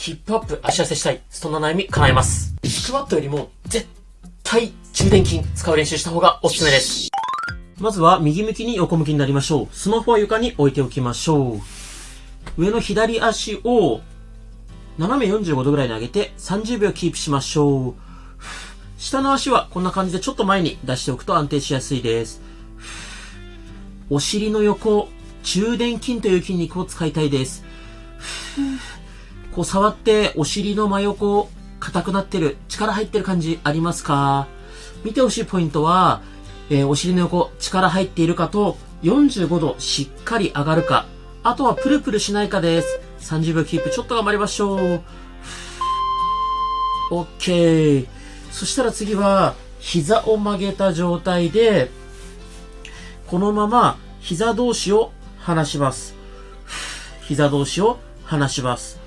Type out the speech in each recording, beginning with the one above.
ヒップアップ足痩せしたい。そんな悩み叶えます。スクワットよりも絶対中殿筋使う練習した方がおすすめです。まずは右向きに横向きになりましょう。スマホは床に置いておきましょう。上の左足を斜め45度ぐらいに上げて30秒キープしましょう。下の足はこんな感じでちょっと前に出しておくと安定しやすいです。お尻の横、中殿筋という筋肉を使いたいです。こう触ってお尻の真横、硬くなってる、力入ってる感じありますか？見てほしいポイントは、お尻の横、力入っているかと、45度しっかり上がるか、あとはプルプルしないかです。30秒キープ、ちょっと頑張りましょう。OK。そしたら次は、膝を曲げた状態で、このまま膝同士を離します。膝同士を離します。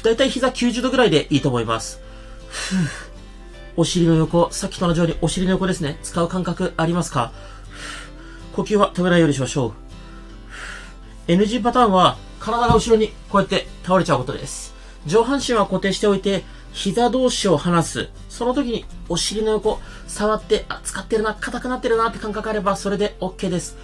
だいたい膝90度ぐらいでいいと思います。お尻の横、さっきと同じようにお尻の横ですね。使う感覚ありますか？呼吸は止めないようにしましょう。NG パターンは体が後ろにこうやって倒れちゃうことです。上半身は固定しておいて、膝同士を離す。その時にお尻の横、触って、使ってるな、硬くなってるなって感覚あれば、それで OK です。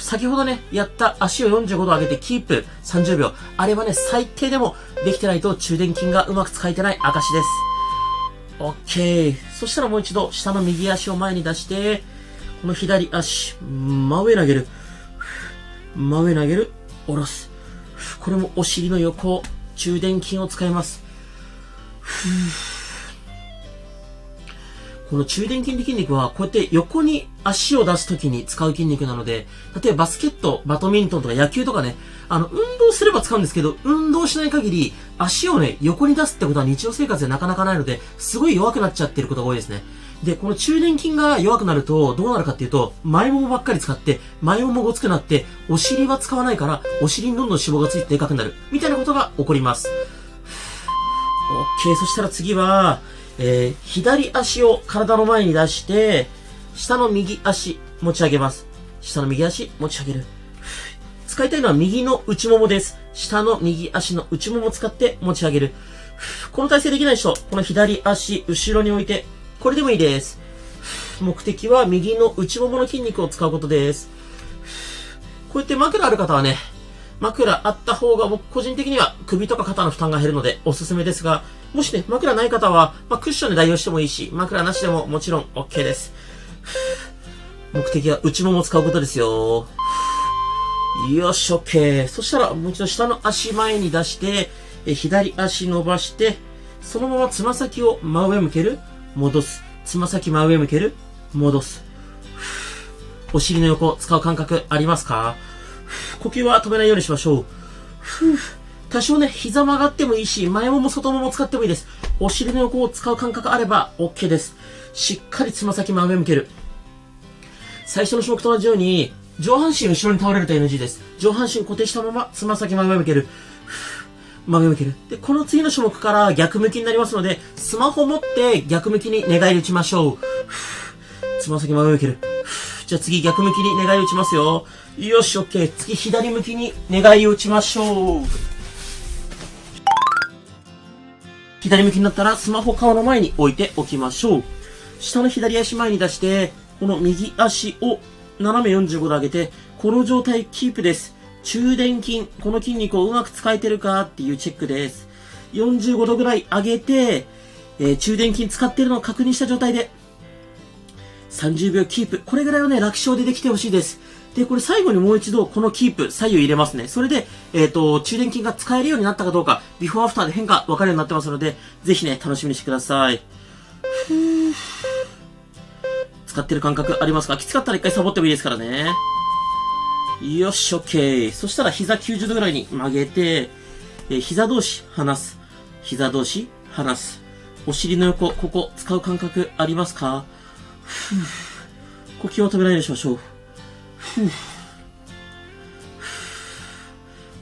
先ほどね、やった足を45度上げてキープ30秒。あれはね、最低でもできてないと中殿筋がうまく使えてない証です。OK。そしたらもう一度、下の右足を前に出して、この左足、真上に上げる。真上に上げる。下ろす。これもお尻の横、中殿筋を使います。この中殿筋って筋肉は、こうやって横に足を出すときに使う筋肉なので、例えばバスケット、バドミントンとか野球とかね、運動すれば使うんですけど、運動しない限り、足をね、横に出すってことは日常生活でなかなかないので、すごい弱くなっちゃってることが多いですね。で、この中殿筋が弱くなると、どうなるかっていうと、前ももばっかり使って、前ももごつくなって、お尻は使わないから、お尻にどんどん脂肪がついてでかくなる。みたいなことが起こります。OK。そしたら次は、左足を体の前に出して、下の右足持ち上げます。下の右足持ち上げる。使いたいのは右の内ももです。下の右足の内ももを使って持ち上げる。この体勢できない人、この左足後ろに置いて、これでもいいです。目的は右の内ももの筋肉を使うことです。こうやって枕ある方はね、枕あった方が僕個人的には首とか肩の負担が減るのでおすすめですが、もしね、枕ない方は、クッションで代用してもいいし、枕なしでももちろん OK です。目的は内ももを使うことですよ。よし、OK。そしたらもう一度下の足前に出して、左足伸ばして、そのままつま先を真上向ける、戻す。つま先真上向ける、戻す。お尻の横使う感覚ありますか？呼吸は止めないようにしましょう。多少ね、膝曲がってもいいし、前もも外もも使ってもいいです。お尻の横を使う感覚あれば OK です。しっかりつま先真上向ける。最初の種目と同じように、上半身後ろに倒れると NG です。上半身固定したまま、つま先真上向ける。真上向ける。で、この次の種目から逆向きになりますので、スマホ持って逆向きに寝返り打ちましょう。つま先真上向ける。じゃあ次逆向きに寝返り打ちますよ。よし、OK。次左向きに寝返り打ちましょう。左向きになったらスマホ顔の前に置いておきましょう。下の左足前に出して、この右足を斜め45度上げて、この状態キープです。中殿筋、この筋肉をうまく使えてるかっていうチェックです。45度ぐらい上げて、中殿筋使ってるのを確認した状態で、30秒キープ。これぐらいはね、楽勝でできてほしいです。で、これ最後にもう一度このキープ、左右入れますね。それで、中殿筋が使えるようになったかどうか、ビフォーアフターで変化分かるようになってますので、ぜひね、楽しみにしてください。使ってる感覚ありますか？きつかったら一回サボってもいいですからね。よし、OK。そしたら膝90度ぐらいに曲げて、膝同士離す。膝同士離す。お尻の横、ここ使う感覚ありますか？呼吸を止めないようにしましょう。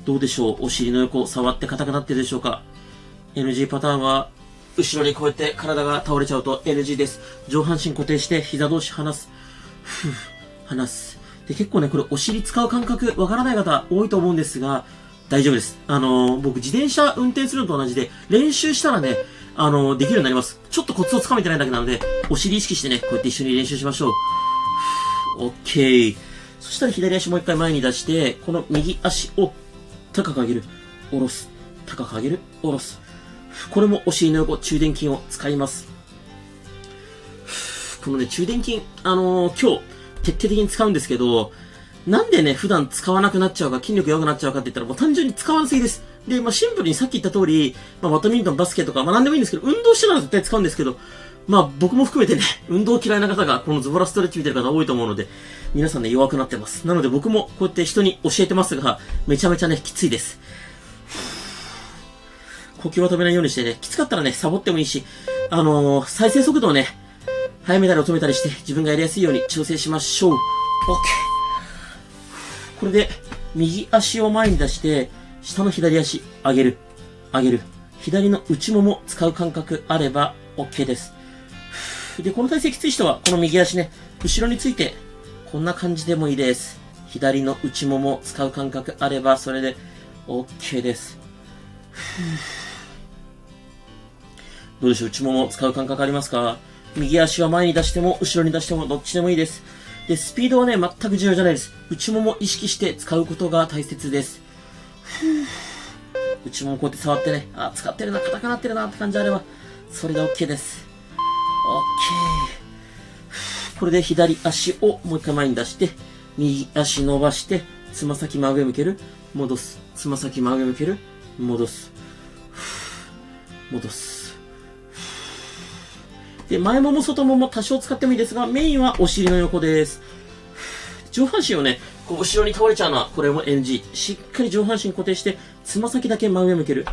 どうでしょう？お尻の横触って硬くなってるでしょうか？ NG パターンは後ろにこうやって体が倒れちゃうと NG です。上半身固定して膝同士離す。離す。で、結構ね、これお尻使う感覚わからない方多いと思うんですが、大丈夫です。僕自転車運転するのと同じで、練習したらね、できるようになります。ちょっとコツをつかめてないだけなので、お尻意識してね、こうやって一緒に練習しましょう。オッケー。そしたら左足もう一回前に出して、この右足を高く上げる。下ろす。高く上げる。下ろす。これもお尻の横、中殿筋を使います。このね、中殿筋、今日、徹底的に使うんですけど、なんでね、普段使わなくなっちゃうか、筋力弱くなっちゃうかって言ったら、もう単純に使わなすぎです。で、シンプルにさっき言った通り、バドミントン、バスケとか、なんでもいいんですけど、運動してたら絶対使うんですけど、僕も含めてね、運動嫌いな方が、このズボラストレッチ見てる方多いと思うので、皆さんね、弱くなってます。なので僕もこうやって人に教えてますが、めちゃめちゃね、きついです。呼吸は止めないようにしてね、きつかったらね、サボってもいいし、再生速度をね、早めたり止めたりして、自分がやりやすいように調整しましょう。OK。これで、右足を前に出して、下の左足、上げる。上げる。左の内もも使う感覚あれば、OK です。で、この体勢きつい人は、この右足ね、後ろについて、こんな感じでもいいです。左の内もも使う感覚あれば、それで、OK です。どうでしょう、内もも使う感覚ありますか？右足は前に出しても、後ろに出しても、どっちでもいいです。で、スピードはね、全く重要じゃないです。内もも意識して使うことが大切です。内ももこうやって触ってね、使ってるな、硬くなってるなって感じあれば、それで OK です。OK。これで左足をもう一回前に出して、右足伸ばして、つま先真上向ける、戻す。つま先真上向ける、戻す。戻す。で、前もも外もも多少使ってもいいですが、メインはお尻の横です。上半身をね、こう後ろに倒れちゃうのは、これも NG。しっかり上半身固定して、つま先だけ真上向ける。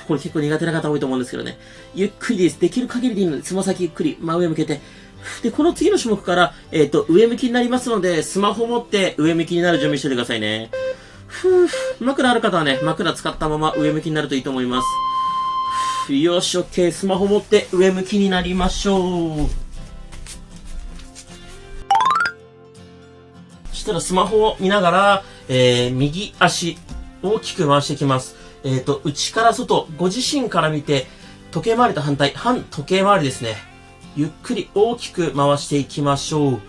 これ結構苦手な方多いと思うんですけどね。ゆっくりです。できる限りでいいので、つま先ゆっくり真上向けて。で、この次の種目から、上向きになりますので、スマホ持って上向きになる準備しておいてくださいね。枕ある方はね、枕使ったまま上向きになるといいと思います。よし、OK。スマホ持って上向きになりましょう。そしたらスマホを見ながら、右足、大きく回していきます。内から外、ご自身から見て、時計回りと反対、反時計回りですね。ゆっくり大きく回していきましょう。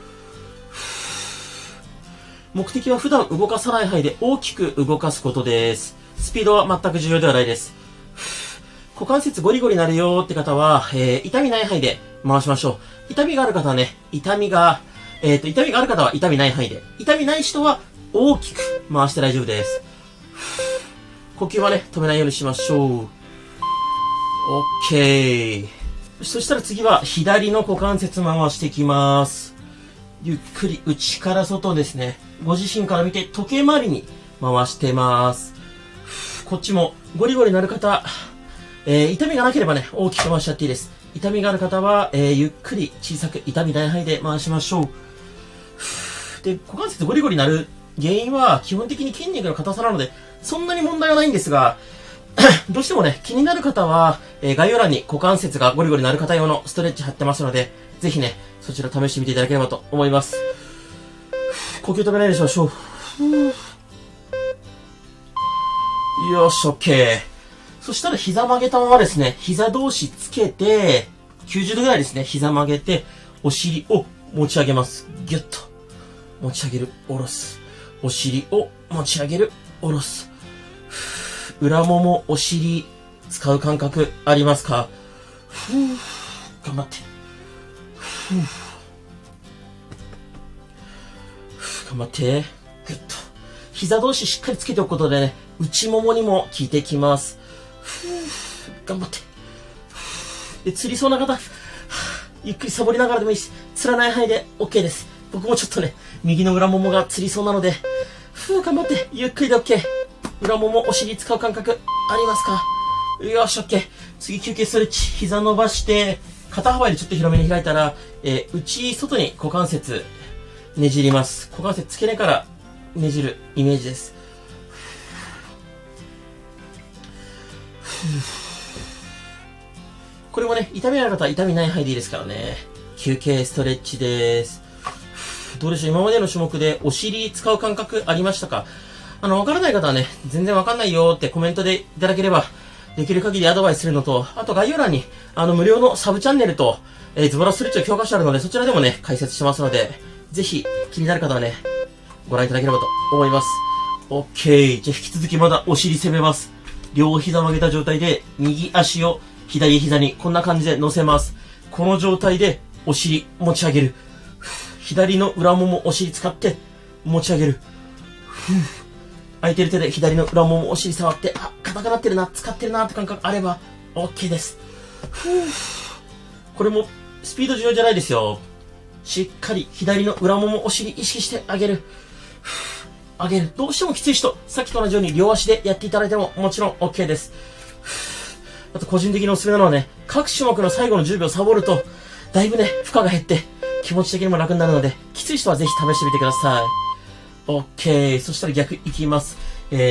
目的は普段動かさない範囲で大きく動かすことです。スピードは全く重要ではないです。股関節ゴリゴリなるよーって方は、痛みない範囲で回しましょう。痛みがある方はね、痛みがある方は痛みない範囲で、痛みない人は大きく回して大丈夫です。呼吸はね、止めないようにしましょう。OK。そしたら次は左の股関節回していきます。ゆっくり内から外ですね。ご自身から見て時計回りに回してます。こっちもゴリゴリなる方、痛みがなければね、大きく回しちゃっていいです。痛みがある方は、ゆっくり小さく痛みない範囲で回しましょう。で、股関節ゴリゴリなる原因は基本的に筋肉の硬さなので、そんなに問題はないんですが、どうしてもね、気になる方は、概要欄に股関節がゴリゴリなる方用のストレッチ貼ってますので、ぜひね、そちら試してみていただければと思います。呼吸止めないでしましょう。よし、OK。そしたら膝曲げたままですね、膝同士つけて、90度ぐらいですね、膝曲げて、お尻を持ち上げます。ギュッと。持ち上げる、下ろす。お尻を持ち上げる、下ろす。裏もも、お尻、使う感覚ありますか？頑張って。頑張って。ぐっと。膝同士しっかりつけておくことでね、内ももにも効いてきます。頑張って。で、釣りそうな方、ゆっくりサボりながらでもいいし、釣らない範囲で OK です。僕もちょっとね、右の裏ももが釣りそうなので、頑張って、ゆっくりで OK。裏もも、お尻使う感覚ありますか？よし、OK。次、休憩ストレッチ。膝伸ばして、肩幅でちょっと広めに開いたら、内、外に股関節、ねじります。股関節付け根からねじるイメージです。これもね、痛みある方は痛みない範囲でいいですからね。休憩ストレッチです。どうでしょう、今までの種目でお尻使う感覚ありましたか？わからない方はね、全然わかんないよってコメントでいただければ、できる限りアドバイスするのと、あと概要欄に、無料のサブチャンネルと、ズボラストレッチの教科書あるので、そちらでもね、解説してますので、ぜひ、気になる方はね、ご覧いただければと思います。OK。じゃあ、引き続きまだお尻攻めます。両膝曲げた状態で、右足を左膝にこんな感じで乗せます。この状態で、お尻持ち上げる。左の裏ももお尻使って持ち上げる。空いてる手で左の裏ももお尻触って、あ、硬くなってるな、使ってるなって感覚あれば OK です。これもスピード重要じゃないですよ。しっかり左の裏ももお尻意識してあげる。上げる。どうしてもきつい人、さっきと同じように両足でやっていただいてももちろん OK です。あと個人的におすすめなのはね、各種目の最後の10秒サボると、だいぶね、負荷が減って気持ち的にも楽になるので、きつい人はぜひ試してみてください。OK。そしたら逆いきます。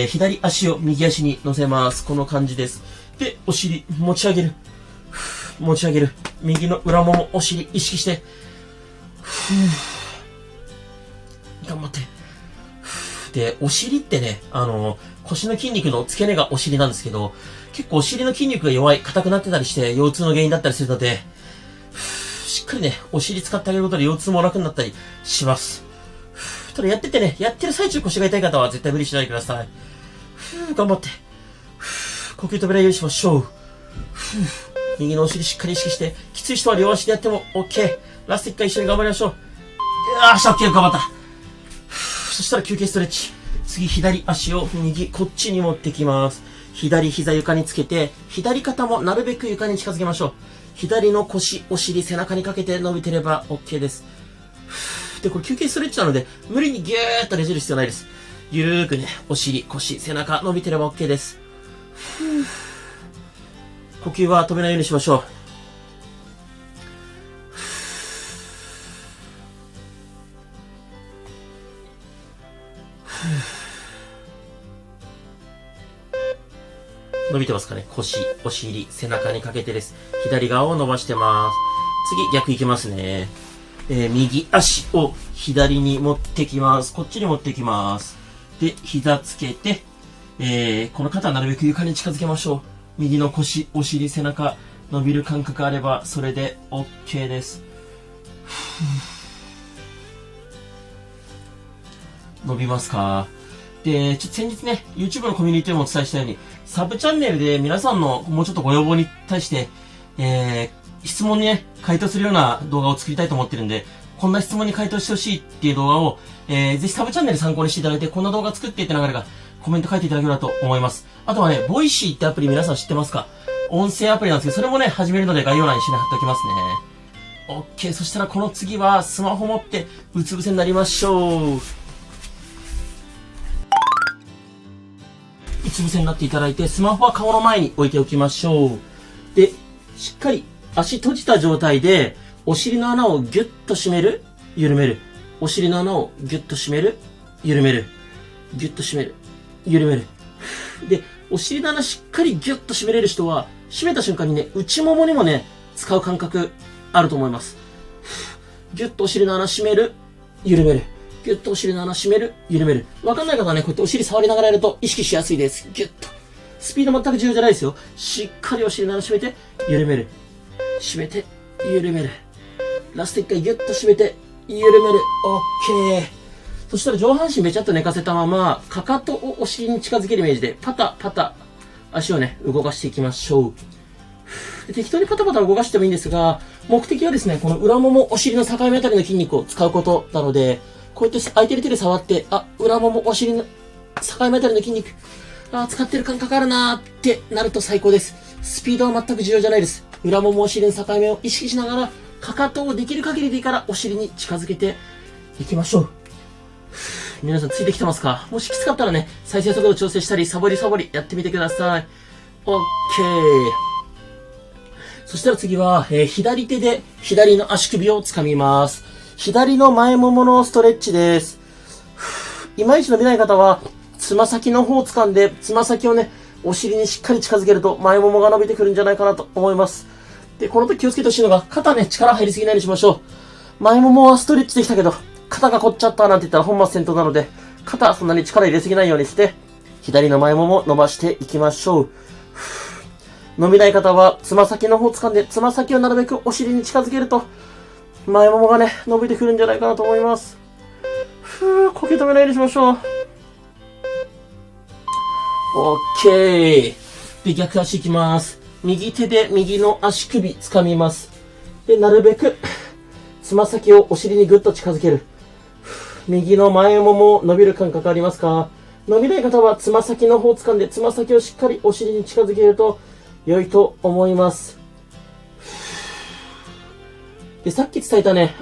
左足を右足に乗せます。この感じです。で、お尻持ち上げる。持ち上げる。右の裏ももお尻意識して。頑張って。で、お尻ってね、腰の筋肉の付け根がお尻なんですけど、結構お尻の筋肉が弱い、硬くなってたりして、腰痛の原因だったりするので、しっかりね、お尻使ってあげることで腰痛も楽になったりします。ただやっててね、やってる最中腰が痛い方は絶対無理しないでください。頑張って。呼吸止めないようにしましょう。右のお尻しっかり意識して、きつい人は両足でやっても OK。ラスト1回一緒に頑張りましょう。よーし、OK、頑張った。そしたら休憩ストレッチ。次、左足を右、こっちに持ってきます。左膝床につけて、左肩もなるべく床に近づけましょう。左の腰、お尻、背中にかけて伸びてれば OK です。で、これ休憩ストレッチなので、無理にギューッとねじる必要ないです。ゆるーくね、お尻、腰、背中伸びてれば OK です。呼吸は止めないようにしましょう。伸びてますかね。腰、お尻、背中にかけてです。左側を伸ばしてます。次、逆いきますね。右足を左に持ってきます。こっちに持ってきます。で、膝つけて、この肩はなるべく床に近づけましょう。右の腰、お尻、背中、伸びる感覚あれば、それで OK です。伸びますか？で、先日ね、YouTube のコミュニティでもお伝えしたように、サブチャンネルで皆さんのもうちょっとご要望に対して、質問にね、回答するような動画を作りたいと思ってるんで、こんな質問に回答してほしいっていう動画を、ぜひサブチャンネル参考にしていただいて、こんな動画作ってって流れがコメント書いていただければと思います。あとはね、ボイシーってアプリ皆さん知ってますか？音声アプリなんですけど、それもね、始めるので概要欄に一緒に貼っておきますね。OK。そしたらこの次はスマホ持ってうつ伏せになりましょう。うつ伏せになっていただいて、スマホは顔の前に置いておきましょう。で、しっかり足閉じた状態で、お尻の穴をギュッと締める、緩める。お尻の穴をギュッと締める、緩める。ギュッと締める、緩める。で、お尻の穴しっかりギュッと締めれる人は、締めた瞬間にね、内ももにもね、使う感覚あると思います。ギュッとお尻の穴締める、緩める。ギュッとお尻の穴締める、緩める。わかんない方はね、こうやってお尻触りながらやると意識しやすいです。ギュッと。スピード全く重要じゃないですよ。しっかりお尻の穴締めて、緩める。締めて、緩める。ラスト1回ギュッと締めて、緩める。OK。そしたら上半身べちゃっと寝かせたまま、かかとをお尻に近づけるイメージで、パタパタ、足をね、動かしていきましょう。で適当にパタパタ動かしてもいいんですが、目的はですね、この裏もも、お尻の境目あたりの筋肉を使うことなので、こうやって空いてる手で触って、あ、裏もも、お尻の境目あたりの筋肉、あ、使ってる感覚あるなーってなると最高です。スピードは全く重要じゃないです。裏もも、お尻の境目を意識しながら、かかとをできる限りでいいからお尻に近づけていきましょう。皆さんついてきてますか？もしきつかったらね、再生速度調整したり、サボりやってみてください。OK。そしたら次は、左手で左の足首を掴みます。左の前もものストレッチです。いまいち伸びない方は、つま先の方を掴んで、つま先をね、お尻にしっかり近づけると前ももが伸びてくるんじゃないかなと思います。で、この時気をつけてほしいのが、肩ね、力入りすぎないようにしましょう。前ももはストレッチできたけど、肩が凝っちゃったなんて言ったら本末転倒なので、肩、そんなに力入れすぎないようにして、左の前もも伸ばしていきましょう。伸びない方は、つま先の方を掴んで、つま先をなるべくお尻に近づけると、前ももがね、伸びてくるんじゃないかなと思います。呼吸止めないようにしましょう。オッケー。で、逆足いきます。右手で右の足首掴みます。で、なるべく、つま先をお尻にぐっと近づける。右の前もも伸びる感覚ありますか？伸びない方はつま先の方を掴んで、つま先をしっかりお尻に近づけると良いと思います。で、さっき伝えたね、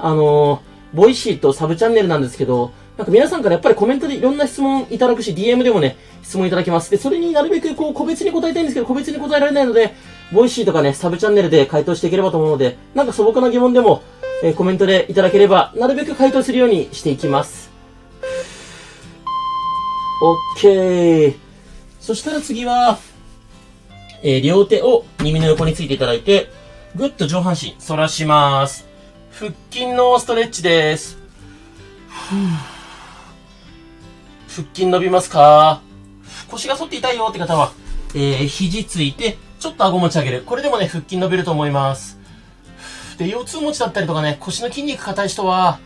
ボイシーとサブチャンネルなんですけど、なんか皆さんからやっぱりコメントでいろんな質問いただくし、DM でもね、質問いただきます。で、それになるべくこう、個別に答えたいんですけど、個別に答えられないので、ボイシーとかね、サブチャンネルで回答していければと思うので、なんか素朴な疑問でも、コメントでいただければ、なるべく回答するようにしていきます。OK。そしたら次は、両手を耳の横についていただいて、ぐっと上半身反らします。腹筋のストレッチです。腹筋伸びますか？腰が反って痛いよって方は、肘ついて、ちょっと顎持ち上げる。これでもね、腹筋伸びると思います。で、腰痛持ちだったりとかね、腰の筋肉硬い人は、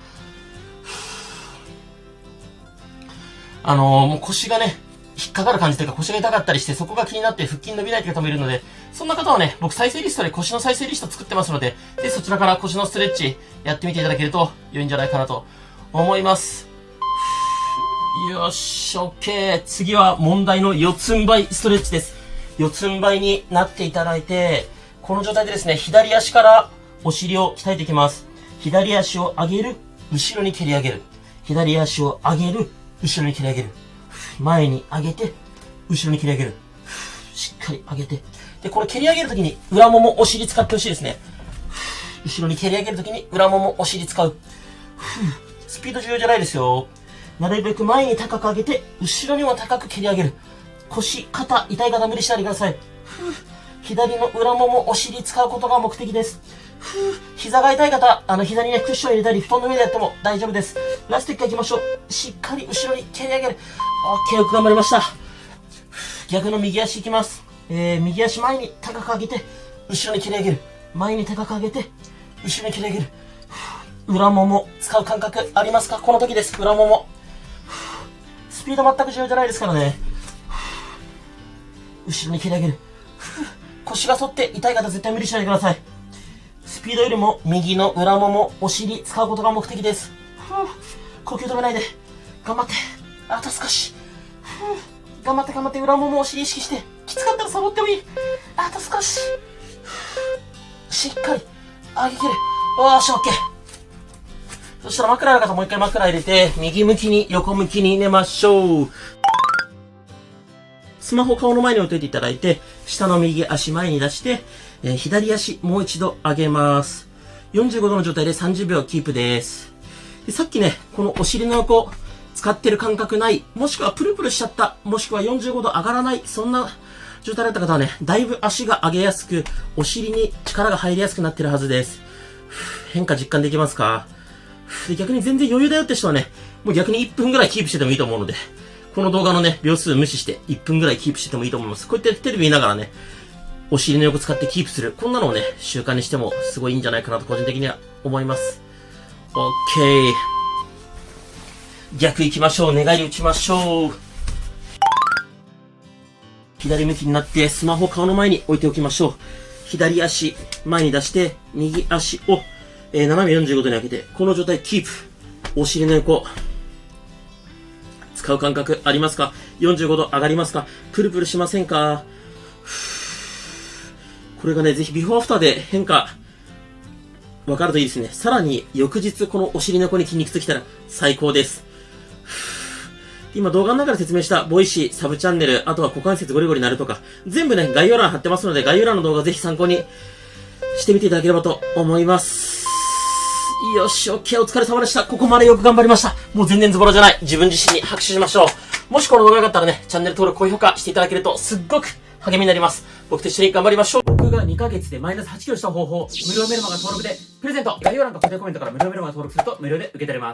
もう腰がね、引っかかる感じというか腰が痛かったりして、そこが気になって腹筋伸びないという方もいるので、そんな方はね、僕再生リストで腰の再生リスト作ってますので、ぜひそちらから腰のストレッチやってみていただけると良いんじゃないかなと思います。よし、OK。次は問題の四つん這いストレッチです。四つん這いになっていただいて、この状態でですね、左足からお尻を鍛えていきます。左足を上げる、後ろに蹴り上げる。左足を上げる、後ろに蹴り上げる。前に上げて、後ろに蹴り上げる。しっかり上げて。で、これ蹴り上げるときに裏ももお尻使ってほしいですね。後ろに蹴り上げるときに裏ももお尻使う。スピード重要じゃないですよ。なるべく前に高く上げて、後ろにも高く蹴り上げる。腰、肩、痛い方無理しないでください。左の裏ももお尻使うことが目的です。膝が痛い方、膝にね、クッション入れたり、布団の上でやっても大丈夫です。ラスト1回行きましょう。しっかり後ろに蹴り上げる。OK、よく頑張りました。逆の右足行きます。右足前に高く上げて、後ろに蹴り上げる。前に高く上げて、後ろに蹴り上げる。裏もも使う感覚ありますか？この時です。裏もも。スピード全く重要じゃないですからね。後ろに蹴り上げる。腰が反って痛い方絶対無理しないでください。スピードよりも右の裏もも、お尻使うことが目的です。呼吸止めないで。頑張って。あと少し。頑張って頑張って。裏もも、お尻意識して。きつかったらサボってもいい。あと少し。しっかり上げきる。よーし、オッケー。そしたら枕ある方もう一回枕入れて、右向きに横向きに寝ましょう。スマホ顔の前に置いといていただいて、下の右足前に出して、左足もう一度上げます。45度の状態で30秒キープです。で、さっきね、このお尻の横、使ってる感覚ない、もしくはプルプルしちゃった、もしくは45度上がらない、そんな状態だった方はね、だいぶ足が上げやすく、お尻に力が入りやすくなってるはずです。変化実感できますか？で、逆に全然余裕だよって人はね、もう逆に1分ぐらいキープしててもいいと思うので、この動画のね、秒数無視して1分ぐらいキープしててもいいと思います。こうやってテレビ見ながらね、お尻の横使ってキープする。こんなのをね、習慣にしてもすごいいいんじゃないかなと個人的には思います。OK。逆行きましょう。寝返り打ちましょう。左向きになってスマホ顔の前に置いておきましょう。左足前に出して、右足を、斜め45度に上げて、この状態キープ。お尻の横。使う感覚ありますか？ 45 度上がりますか？プルプルしませんか？これがね、ぜひビフォーアフターで変化わかるといいですね。さらに翌日このお尻の横に筋肉つきたら最高です。今動画の中で説明したボイシー、サブチャンネル、あとは股関節ゴリゴリなるとか、全部ね、概要欄貼ってますので、概要欄の動画ぜひ参考にしてみていただければと思います。よし、OK、お疲れ様でした。ここまでよく頑張りました。もう全然ズボラじゃない。自分自身に拍手しましょう。もしこの動画が良かったらね、チャンネル登録、高評価していただけるとすっごく励みになります。僕と一緒に頑張りましょう。僕が2ヶ月でマイナス8キロした方法、無料メルマガ登録でプレゼント。概要欄と固定コメントから無料メルマガ登録すると無料で受け取れます。